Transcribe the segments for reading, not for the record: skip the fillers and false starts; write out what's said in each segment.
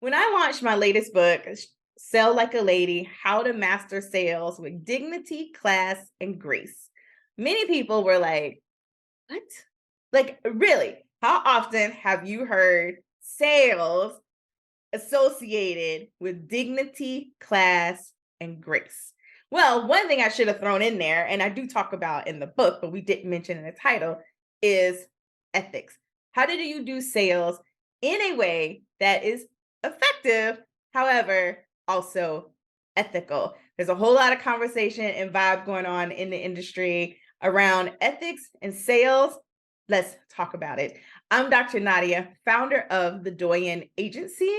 When I launched my latest book, Sell Like a Lady: How to Master Sales with Dignity, Class, and Grace, many people were like, what? Like, really? How often have you heard sales associated with dignity, class, and grace? Well, one thing I should have thrown in there, and I do talk about in the book, but we didn't mention in the title, is ethics. How do you do sales in a way that is effective, however, also ethical? There's a whole lot of conversation and vibe going on in the industry around ethics and sales. Let's talk about it. I'm Dr. Nadia, founder of the Doyen Agency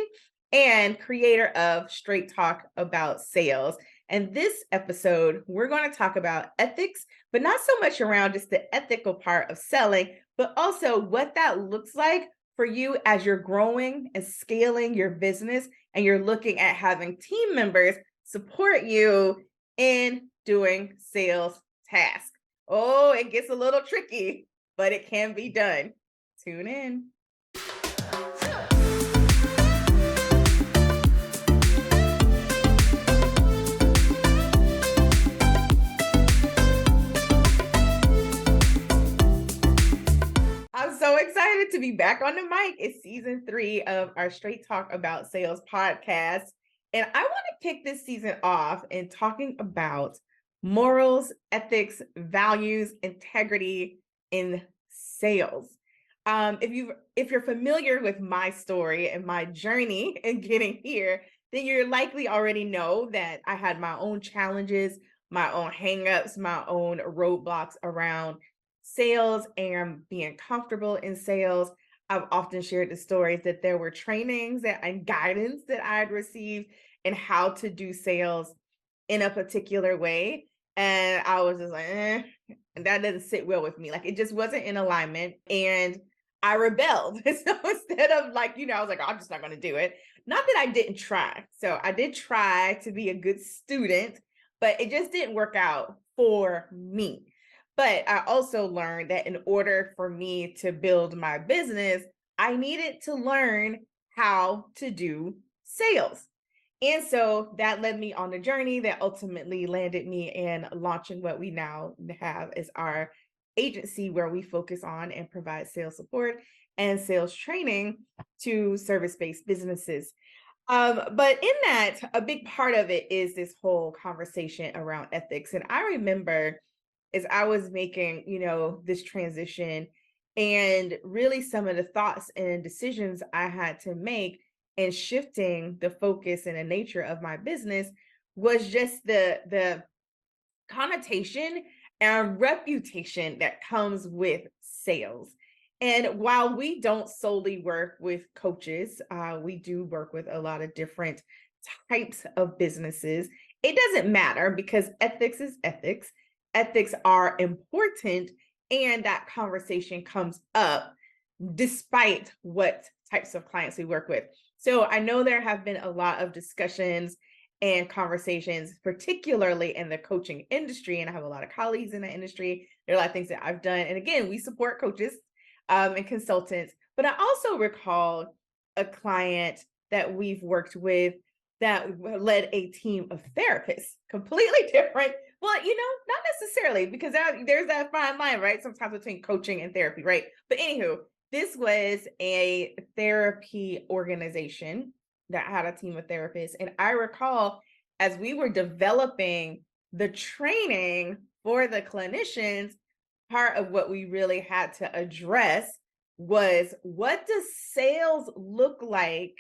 and creator of Straight Talk About Sales. And this episode, we're going to talk about ethics, but not so much around just the ethical part of selling, but also what that looks like for you as you're growing and scaling your business and you're looking at having team members support you in doing sales tasks. Oh, it gets a little tricky, but it can be done. Tune in. I'm so excited to be back on the mic. It's season 3 of our Straight Talk About Sales podcast. And I want to kick this season off in talking about morals, ethics, values, integrity in sales. If you're familiar with my story and my journey in getting here, then you likely already know that I had my own challenges, my own hangups, my own roadblocks around sales and being comfortable in sales. I've often shared the stories that there were trainings and guidance that I had received in how to do sales in a particular way. And I was just like, and that doesn't sit well with me. Like it just wasn't in alignment. And I rebelled. So instead of I was like, I'm just not going to do it. Not that I didn't try. So I did try to be a good student, but it just didn't work out for me. But I also learned that in order for me to build my business, I needed to learn how to do sales. And so that led me on a journey that ultimately landed me in launching what we now have as our agency, where we focus on and provide sales support and sales training to service-based businesses. But in that, a big part of it is this whole conversation around ethics. And I remember as I was making, this transition and really some of the thoughts and decisions I had to make and shifting the focus and the nature of my business was just the connotation and reputation that comes with sales. And while we don't solely work with coaches, we do work with a lot of different types of businesses. It doesn't matter because ethics is ethics. Ethics are important, and that conversation comes up despite what types of clients we work with. So I know there have been a lot of discussions and conversations, particularly in the coaching industry, and I have a lot of colleagues in the industry. There are a lot of things that I've done. And again, we support coaches and consultants, but I also recall a client that we've worked with that led a team of therapists, completely different. Well, not necessarily, because there's that fine line, right? Sometimes between coaching and therapy, right? But anywho, this was a therapy organization that had a team of therapists. And I recall as we were developing the training for the clinicians, part of what we really had to address was, what does sales look like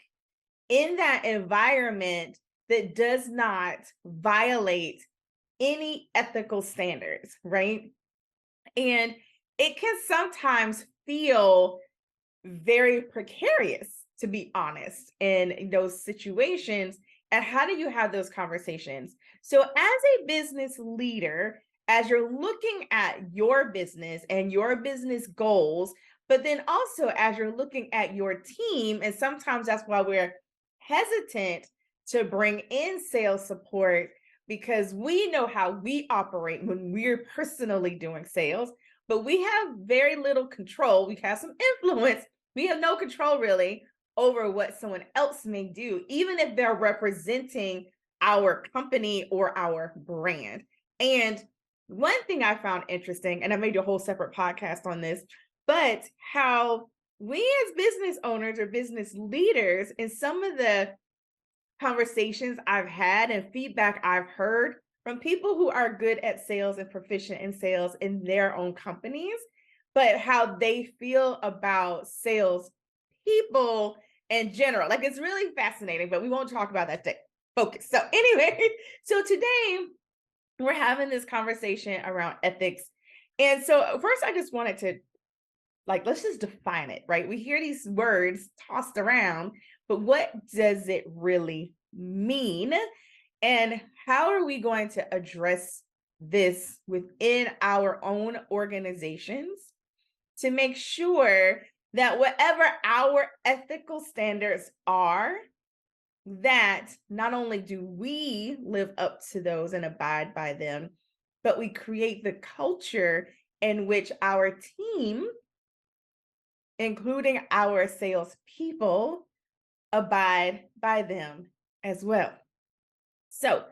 in that environment that does not violate any ethical standards, right? And it can sometimes feel very precarious, to be honest, in those situations. And how do you have those conversations? So as a business leader, as you're looking at your business and your business goals, but then also as you're looking at your team, and sometimes that's why we're hesitant to bring in sales support, because we know how we operate when we're personally doing sales, but we have very little control. We have some influence. We have no control really over what someone else may do, even if they're representing our company or our brand. And one thing I found interesting, and I made a whole separate podcast on this, but how we as business owners or business leaders, in some of the conversations I've had and feedback I've heard from people who are good at sales and proficient in sales in their own companies, but how they feel about sales people in general. Like, it's really fascinating, but we won't talk about that today. Focus. So anyway, so today we're having this conversation around ethics. And so first I just wanted to, like, let's just define it, right? We hear these words tossed around, but what does it really mean? And how are we going to address this within our own organizations to make sure that whatever our ethical standards are, that not only do we live up to those and abide by them, but we create the culture in which our team, including our salespeople, abide by them as well. So,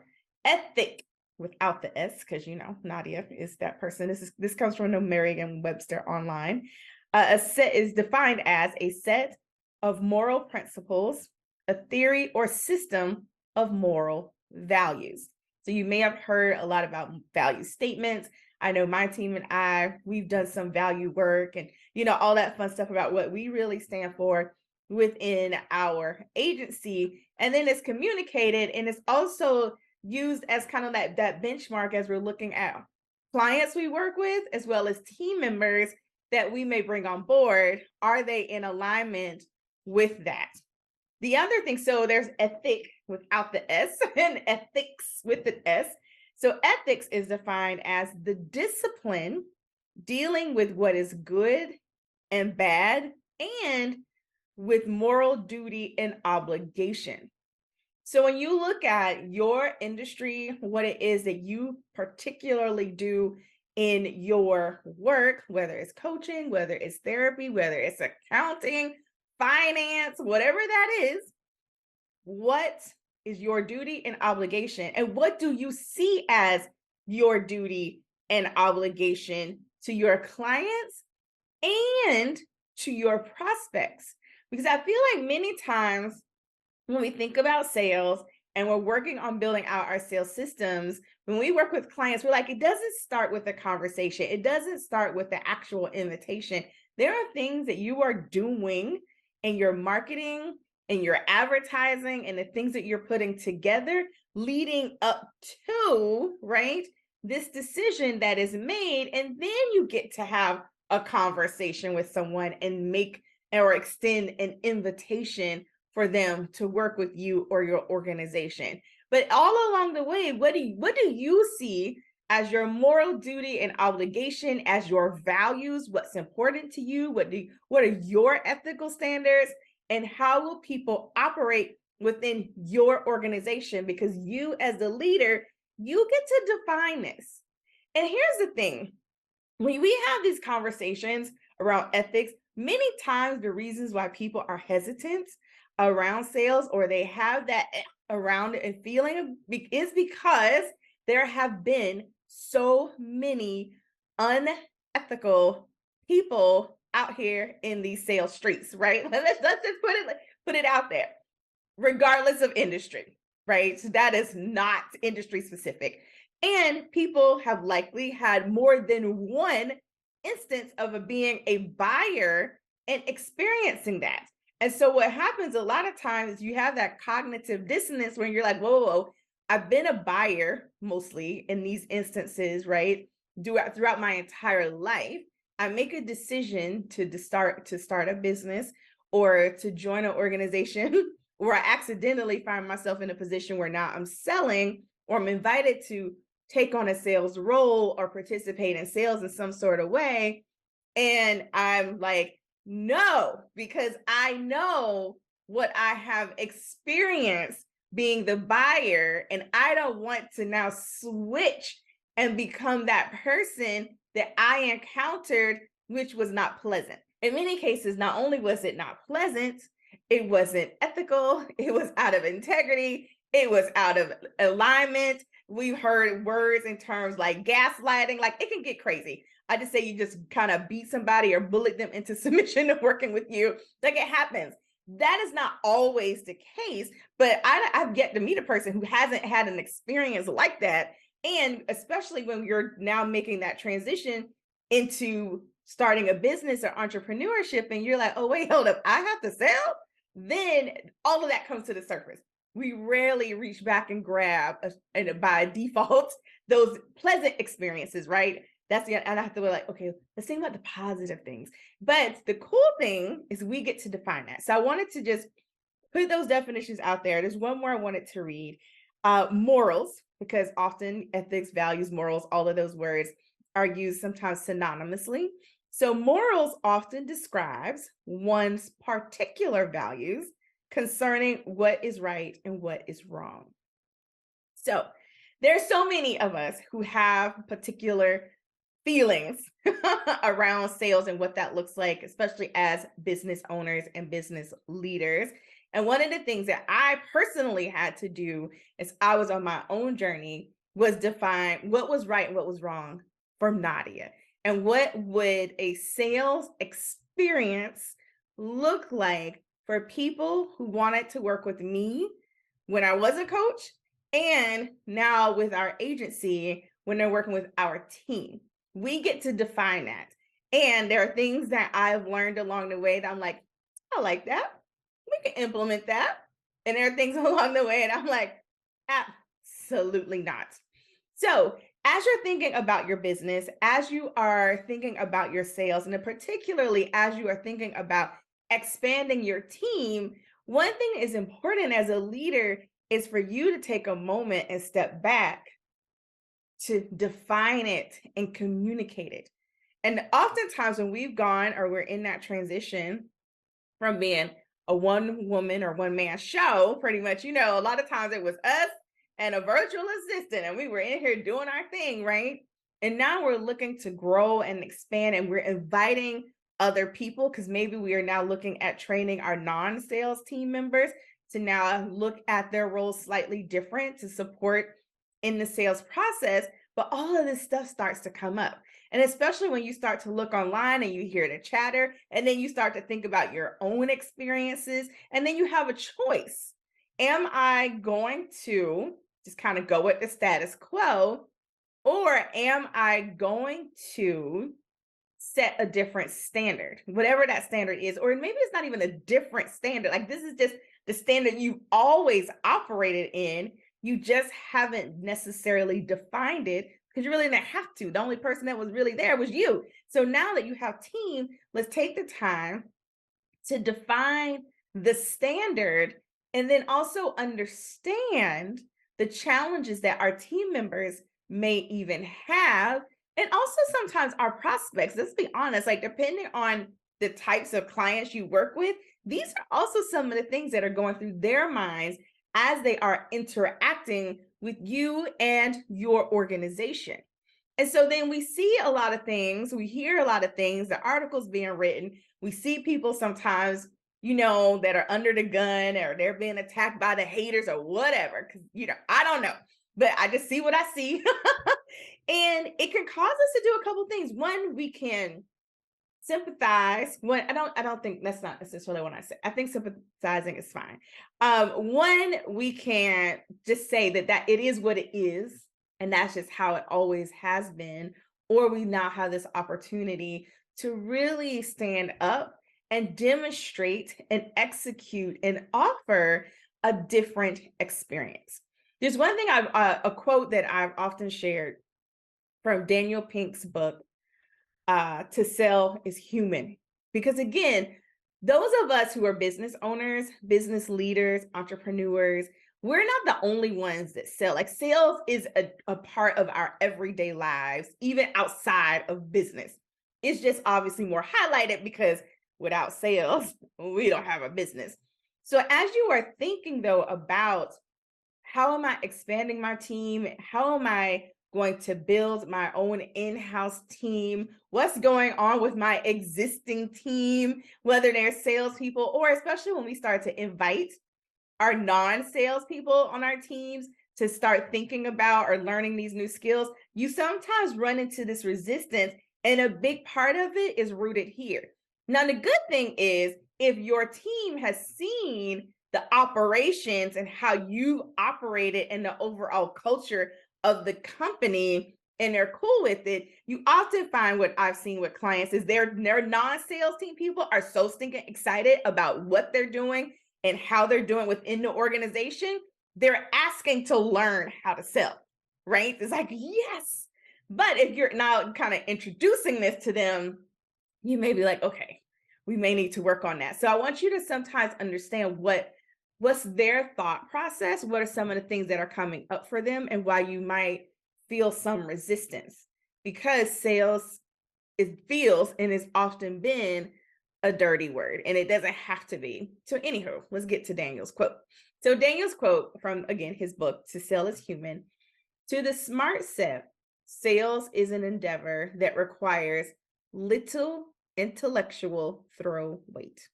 ethic without the S, because Nadia is that person. This comes from the Merriam-Webster online. A set is defined as a set of moral principles, a theory or system of moral values. So you may have heard a lot about value statements. I know my team and we've done some value work and, all that fun stuff about what we really stand for within our agency. And then it's communicated and it's also used as kind of that benchmark as we're looking at clients we work with, as well as team members that we may bring on board. Are they in alignment with that? The other thing, so there's ethic without the S and ethics with the S. So ethics is defined as the discipline dealing with what is good and bad and with moral duty and obligation. So when you look at your industry, what it is that you particularly do in your work, whether it's coaching, whether it's therapy, whether it's accounting, finance, whatever that is, what is your duty and obligation? And what do you see as your duty and obligation to your clients and to your prospects? Because I feel like many times when we think about sales and we're working on building out our sales systems, when we work with clients, we're like, it doesn't start with a conversation. It doesn't start with the actual invitation. There are things that you are doing in your marketing and your advertising and the things that you're putting together leading up to, right, this decision that is made. And then you get to have a conversation with someone and make or extend an invitation for them to work with you or your organization. But all along the way, what do you see as your moral duty and obligation, as your values? What's important to you? What are your ethical standards? And how will people operate within your organization? Because you as the leader, you get to define this. And here's the thing. When we have these conversations around ethics, many times the reasons why people are hesitant around sales or they have that around and feeling is because there have been so many unethical people out here in these sales streets, right? Let's just put it out there, regardless of industry, right? So that is not industry specific. And people have likely had more than one instance of being a buyer and experiencing that. And so what happens a lot of times, you have that cognitive dissonance when you're like, whoa, I've been a buyer mostly in these instances, right? Throughout my entire life. I make a decision to start a business or to join an organization where I accidentally find myself in a position where now I'm selling or I'm invited to take on a sales role or participate in sales in some sort of way. And I'm like, no, because I know what I have experienced being the buyer, and I don't want to now switch and become that person that I encountered, which was not pleasant. In many cases, not only was it not pleasant, It wasn't ethical. It was out of integrity. It was out of alignment. We've heard words in terms like gaslighting, like it can get crazy. I just say you just kind of beat somebody or bullet them into submission of working with you. Like it happens. That is not always the case, but I've yet to meet a person who hasn't had an experience like that. And especially when you're now making that transition into starting a business or entrepreneurship, and you're like, oh, wait, hold up, I have to sell? Then all of that comes to the surface. We rarely reach back and grab, and by default, those pleasant experiences, right? And I have to be like, okay, let's think about the positive things. But the cool thing is we get to define that. So I wanted to just put those definitions out there. There's one more I wanted to read. Morals, because often ethics, values, morals, all of those words are used sometimes synonymously. So morals often describes one's particular values concerning what is right and what is wrong. So there's so many of us who have particular feelings around sales and what that looks like, especially as business owners and business leaders. And one of the things that I personally had to do as I was on my own journey was define what was right and what was wrong for Nadia. And what would a sales experience look like for people who wanted to work with me when I was a coach, and now with our agency when they're working with our team? We get to define that. And there are things that I've learned along the way that I'm like, I like that. We can implement that. And there are things along the way, and I'm like, absolutely not. So, as you're thinking about your business, as you are thinking about your sales, and particularly as you are thinking about expanding your team, one thing that is important as a leader is for you to take a moment and step back to define it and communicate it. And oftentimes when we've gone or we're in that transition from being a one woman or one man show, pretty much, a lot of times it was us and a virtual assistant, and we were in here doing our thing, right? And now we're looking to grow and expand, and we're inviting other people because maybe we are now looking at training our non-sales team members to now look at their roles slightly different to support in the sales process. But all of this stuff starts to come up. And especially when you start to look online and you hear the chatter, and then you start to think about your own experiences, and then you have a choice. Am I going to just kind of go with the status quo, or am I going to set a different standard, whatever that standard is? Or maybe it's not even a different standard. Like this is just the standard you've always operated in. You just haven't necessarily defined it because you really didn't have to. The only person that was really there was you. So now that you have team, let's take the time to define the standard and then also understand the challenges that our team members may even have. And also sometimes our prospects, let's be honest, like depending on the types of clients you work with, these are also some of the things that are going through their minds as they are interacting with you and your organization. And so then we see a lot of things, we hear a lot of things, the articles being written, we see people sometimes, that are under the gun or they're being attacked by the haters or whatever. Because, I don't know, but I just see what I see. And it can cause us to do a couple things. One, we can sympathize. I don't think that's not necessarily what I say. I think sympathizing is fine. One, we can just say that it is what it is, and that's just how it always has been. Or we now have this opportunity to really stand up and demonstrate and execute and offer a different experience. There's one thing a quote that I've often shared from Daniel Pink's book, To Sell is Human. Because again, those of us who are business owners, business leaders, entrepreneurs, we're not the only ones that sell. Like sales is a part of our everyday lives, even outside of business. It's just obviously more highlighted because without sales, we don't have a business. So as you are thinking though about how am I expanding my team? How am I going to build my own in-house team? What's going on with my existing team, whether they're salespeople or especially when we start to invite our non-salespeople on our teams to start thinking about or learning these new skills, you sometimes run into this resistance. And a big part of it is rooted here. Now, the good thing is if your team has seen the operations and how you operated and the overall culture of the company and they're cool with it, you often find what I've seen with clients is their non-sales team people are so stinking excited about what they're doing and how they're doing within the organization, they're asking to learn how to sell, right? It's like, yes. But if you're now kind of introducing this to them, you may be like, okay, we may need to work on that. So I want you to sometimes understand what's their thought process, what are some of the things that are coming up for them, and why you might feel some resistance. Because sales, it feels and has often been a dirty word, and it doesn't have to be. So anywho, let's get to Daniel's quote. So Daniel's quote from, again, his book, To Sell is Human. To the smart set, sales is an endeavor that requires little intellectual throw weight.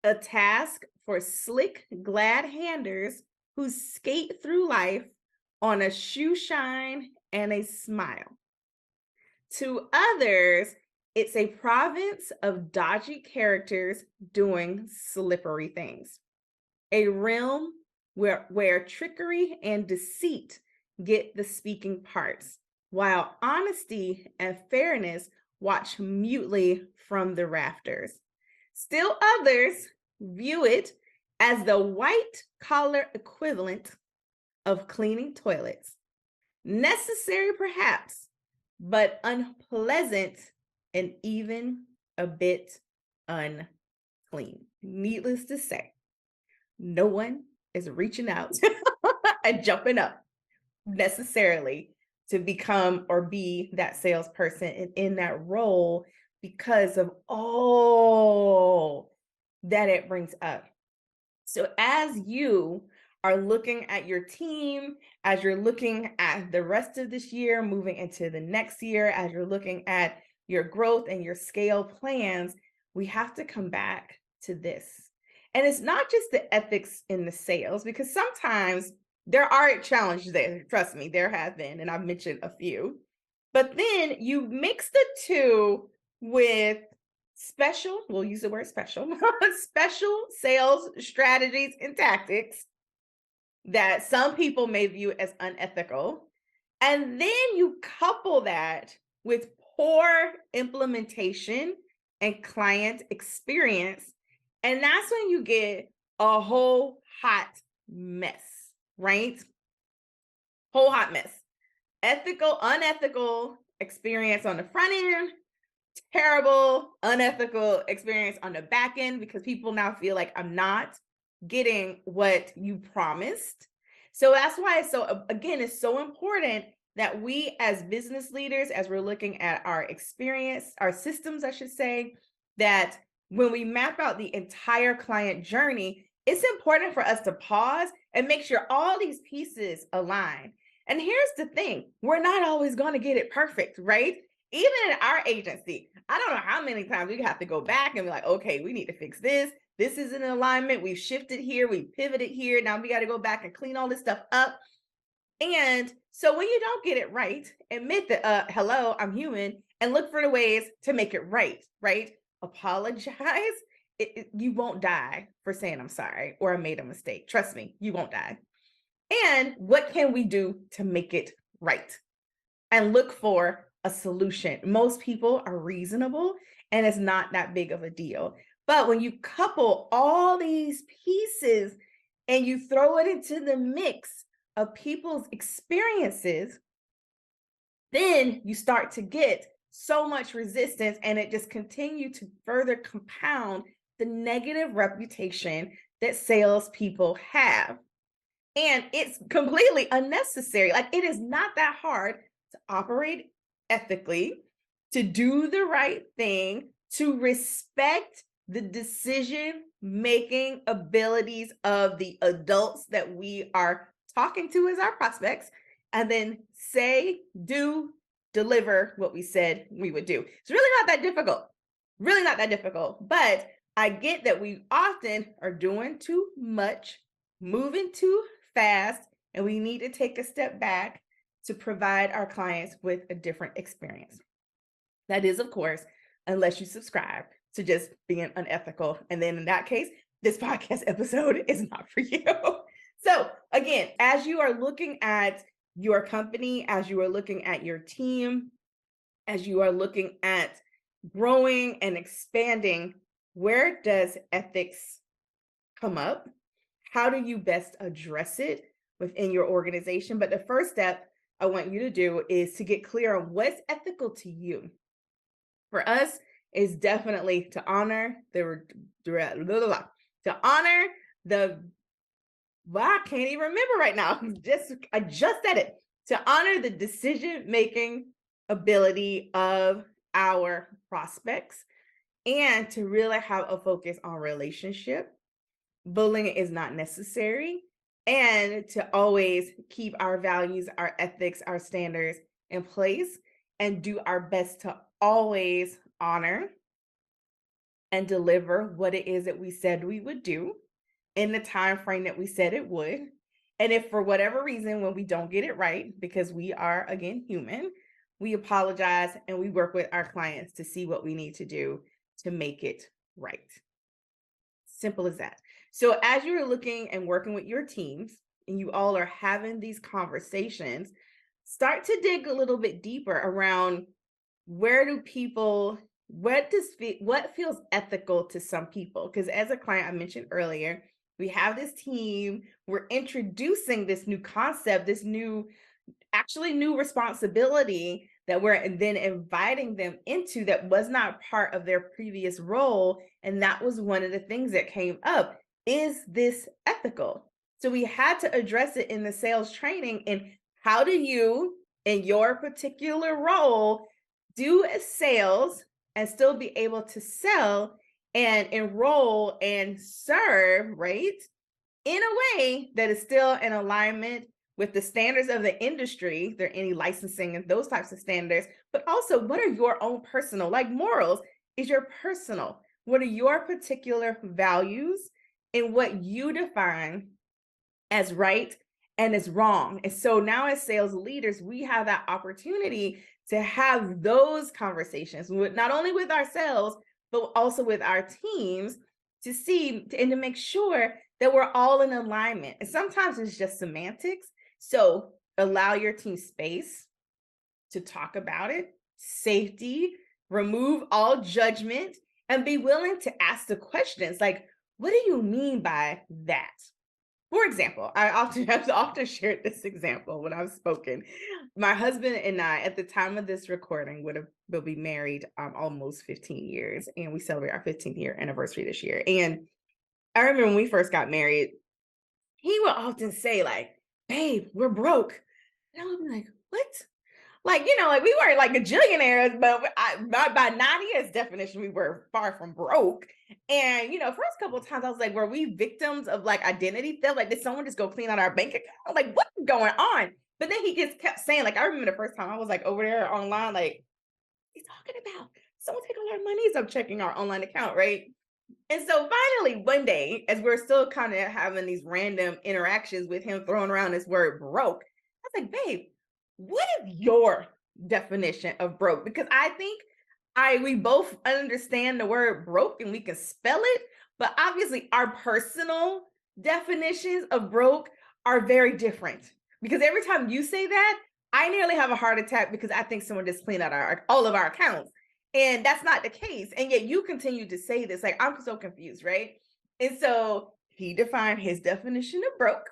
A task for slick, glad handers who skate through life on a shoe shine and a smile. To others, it's a province of dodgy characters doing slippery things, a realm where trickery and deceit get the speaking parts, while honesty and fairness watch mutely from the rafters. Still others view it as the white-collar equivalent of cleaning toilets, necessary perhaps, but unpleasant and even a bit unclean. Needless to say, no one is reaching out and jumping up necessarily to become or be that salesperson and in that role because of all that it brings up. So as you are looking at your team, as you're looking at the rest of this year, moving into the next year, as you're looking at your growth and your scale plans, we have to come back to this. And it's not just the ethics in the sales, because sometimes there are challenges there. Trust me, there have been, and I've mentioned a few. But then you mix the two with special, we'll use the word special, special sales strategies and tactics that some people may view as unethical. And then you couple that with poor implementation and client experience. And that's when you get a whole hot mess, right? Whole hot mess. Ethical, unethical experience on the front end, terrible, unethical experience on the back end, because people now feel like I'm not getting what you promised. So that's why it's so, again, it's so important that we as business leaders, as we're looking at our experience, our systems, I should say, that when we map out the entire client journey, it's important for us to pause and make sure all these pieces align. And here's the thing, we're not always going to get it perfect, right? Even in our agency, I don't know how many times we have to go back and be like, okay, we need to fix this. This is in alignment. We've shifted here. We pivoted here. Now we got to go back and clean all this stuff up. And so when you don't get it right, admit that, hello, I'm human, and look for the ways to make it right, right? Apologize. You won't die for saying I'm sorry or I made a mistake. Trust me, you won't die. And what can we do to make it right? And look for a solution. Most people are reasonable and it's not that big of a deal. But when you couple all these pieces and you throw it into the mix of people's experiences, then you start to get so much resistance, and it just continues to further compound the negative reputation that salespeople have. And it's completely unnecessary. Like, it is not that hard to operate ethically, to do the right thing, to respect the decision-making abilities of the adults that we are talking to as our prospects, and then say, do, deliver what we said we would do. It's really not that difficult. Really not that difficult. But I get that we often are doing too much, moving too fast, and we need to take a step back to provide our clients with a different experience. That is, of course, unless you subscribe to just being unethical. And then in that case, this podcast episode is not for you. So, again, as you are looking at your company, as you are looking at your team, as you are looking at growing and expanding, where does ethics come up? How do you best address it within your organization? But the first step I want you to do is to get clear on what's ethical to you. For us, is definitely to honor to honor the well, I can't even remember right now. I just said it. To honor the decision-making ability of our prospects and to really have a focus on relationship. Bullying is not necessary. And to always keep our values, our ethics, our standards in place and do our best to always honor and deliver what it is that we said we would do in the time frame that we said it would. And if for whatever reason, when we don't get it right, because we are, again, human, we apologize and we work with our clients to see what we need to do to make it right. Simple as that. So as you're looking and working with your teams and you all are having these conversations, start to dig a little bit deeper around where do people, what feels ethical to some people? Because as a client, I mentioned earlier, we have this team, we're introducing this new concept, this new responsibility that we're then inviting them into that was not part of their previous role. And that was one of the things that came up. Is this ethical? So we had to address it in the sales training. And how do you, in your particular role, do a sales and still be able to sell and enroll and serve, right? In a way that is still in alignment with the standards of the industry, if there are any licensing and those types of standards, but also what are your own personal, like morals is your personal. What are your particular values and what you define as right and as wrong? And so now as sales leaders, we have that opportunity to have those conversations with not only with ourselves, but also with our teams to see and to make sure that we're all in alignment. And sometimes it's just semantics. So allow your team space to talk about it, safety, remove all judgment, and be willing to ask the questions like, what do you mean by that? For example, have often shared this example when I've spoken. My husband and I, at the time of this recording, will be married almost 15 years, and we celebrate our 15th year anniversary this year. And I remember when we first got married, he would often say, like, "Babe, we're broke," and I would be like, "What?" Like, like we weren't like gajillionaires, but by Nadia's definition, we were far from broke. And, first couple of times I was like, were we victims of like identity theft? Like, did someone just go clean out our bank account? Like, what's going on? But then he just kept saying, like, I remember the first time I was like over there online, like, he's talking about someone take all our money. So I'm checking our online account, right? And so finally, one day, as we're still kind of having these random interactions with him throwing around this word broke, I was like, babe, what is your definition of broke? Because I think we both understand the word broke and we can spell it, but obviously our personal definitions of broke are very different. Because every time you say that, I nearly have a heart attack because I think someone just cleaned out all of our accounts. And that's not the case. And yet you continue to say this. Like, I'm so confused, right? And so he defined his definition of broke,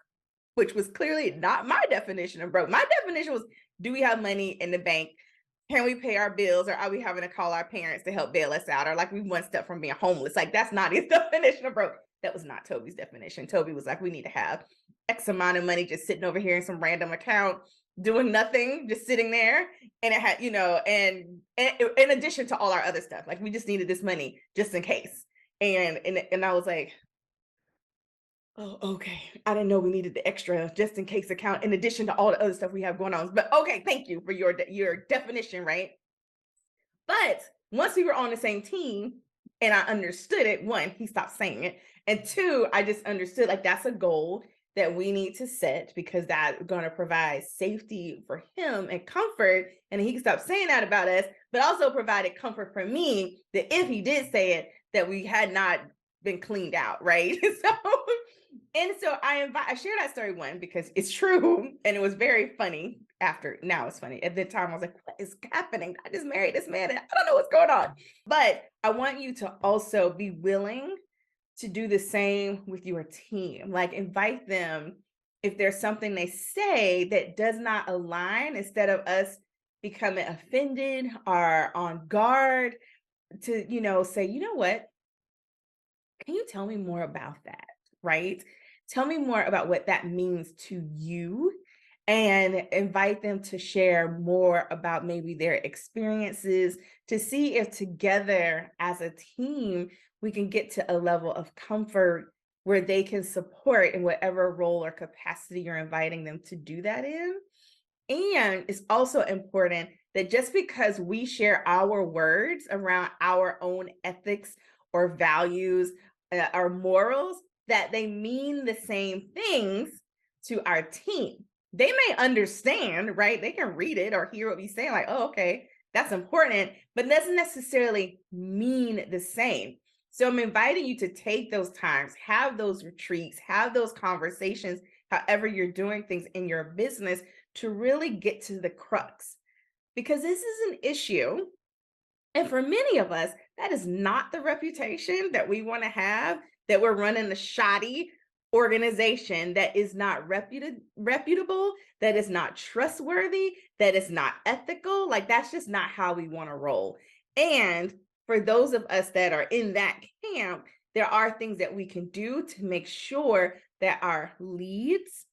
which was clearly not my definition of broke. My definition was, do we have money in the bank? Can we pay our bills? Or are we having to call our parents to help bail us out? Or like we one step from being homeless. Like, that's not his definition of broke. That was not Toby's definition. Toby was like, we need to have X amount of money just sitting over here in some random account, doing nothing, just sitting there. And it had, and in addition to all our other stuff, like we just needed this money just in case. And I was like, Oh, okay. I didn't know we needed the extra just in case account in addition to all the other stuff we have going on. But okay, thank you for your definition, right? But once we were on the same team and I understood it, one, he stopped saying it. And two, I just understood like that's a goal that we need to set because that's going to provide safety for him and comfort. And he can stop saying that about us, but also provided comfort for me that if he did say it, that we had not been cleaned out, right? So I share that story one because it's true and it was very funny. After now it's funny. At the time I was like, what is happening? I just married this man and I don't know what's going on. But I want you to also be willing to do the same with your team. Like invite them if there's something they say that does not align, instead of us becoming offended or on guard, to say, you know what, can you tell me more about that? Right? Tell me more about what that means to you, and invite them to share more about maybe their experiences, to see if together as a team we can get to a level of comfort where they can support in whatever role or capacity you're inviting them to do that in. And it's also important that just because we share our words around our own ethics or values or morals, that they mean the same things to our team. They may understand, right? They can read it or hear what we say, like, oh, okay, that's important, but it doesn't necessarily mean the same. So I'm inviting you to take those times, have those retreats, have those conversations, however you're doing things in your business, to really get to the crux, because this is an issue. And for many of us, that is not the reputation that we want to have, that we're running a shoddy organization that is not reputable, that is not trustworthy, that is not ethical. Like that's just not how we want to roll. And for those of us that are in that camp, there are things that we can do to make sure that our leads,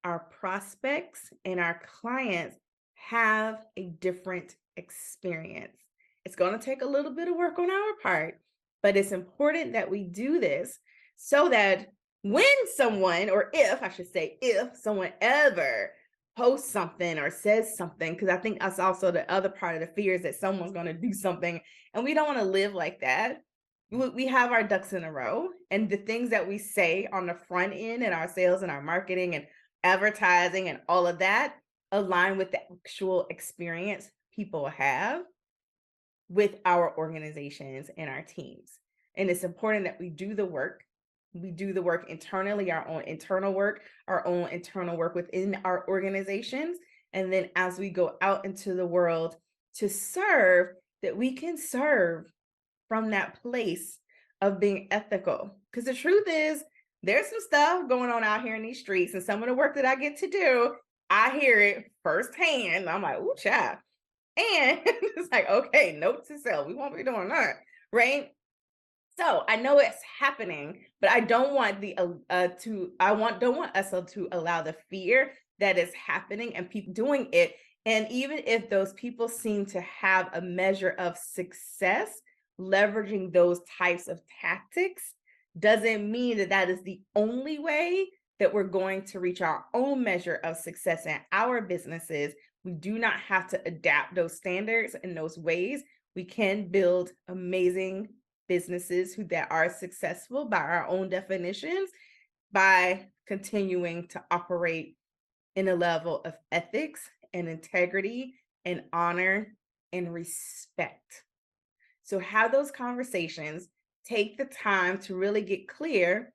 our prospects, and our clients have a different experience. It's going to take a little bit of work on our part, but it's important that we do this so that when someone, or if I should say, if someone ever posts something or says something, because I think that's also the other part of the fear is that someone's going to do something and we don't want to live like that. We have our ducks in a row, and the things that we say on the front end in our sales and our marketing and advertising and all of that align with the actual experience people have with our organizations and our teams. And it's important that we do the work. We do the work internally, our own internal work, our own internal work within our organizations. And then as we go out into the world to serve, that we can serve from that place of being ethical. Because the truth is, there's some stuff going on out here in these streets, and some of the work that I get to do, I hear it firsthand. I'm like, ooh, child. And it's like, okay, note to self, we won't be doing that, right? So I know it's happening, but I don't want don't want us to allow the fear that is happening and people doing it. And even if those people seem to have a measure of success leveraging those types of tactics, doesn't mean that that is the only way that we're going to reach our own measure of success in our businesses. We do not have to adapt those standards in those ways. We can build amazing businesses that are successful by our own definitions by continuing to operate in a level of ethics and integrity and honor and respect. So have those conversations, take the time to really get clear,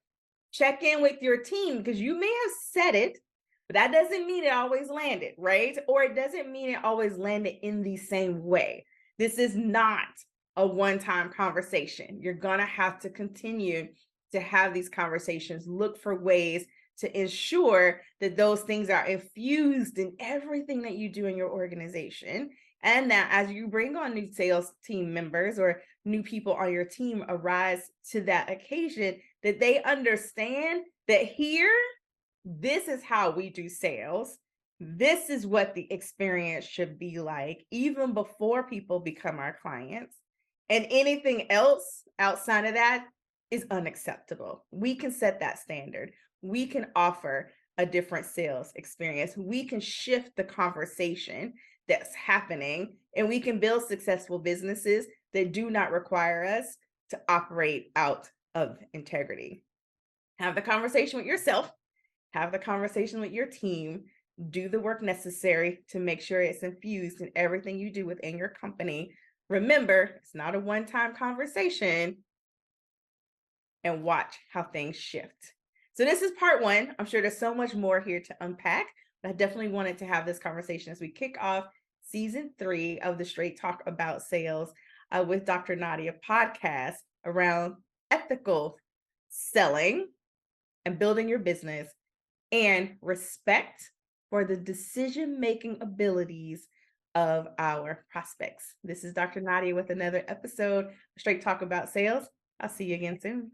check in with your team, because you may have said it, but that doesn't mean it always landed, right? Or it doesn't mean it always landed in the same way. This is not a one-time conversation. You're going to have to continue to have these conversations, look for ways to ensure that those things are infused in everything that you do in your organization. And that as you bring on new sales team members or new people on your team arise to that occasion, that they understand that here, this is how we do sales. This is what the experience should be like, even before people become our clients. And anything else outside of that is unacceptable. We can set that standard. we can offer a different sales experience. We can shift the conversation that's happening, and we can build successful businesses that do not require us to operate out of integrity. Have the conversation with yourself, have the conversation with your team, do the work necessary to make sure it's infused in everything you do within your company. Remember, it's not a one time conversation, and watch how things shift. So, this is part one. I'm sure there's so much more here to unpack, but I definitely wanted to have this conversation as we kick off season 3 of the Straight Talk About Sales with Dr. Nadia podcast around ethical selling and building your business and respect for the decision making abilities of our prospects. This is Dr. Nadia with another episode of Straight Talk About Sales. I'll see you again soon.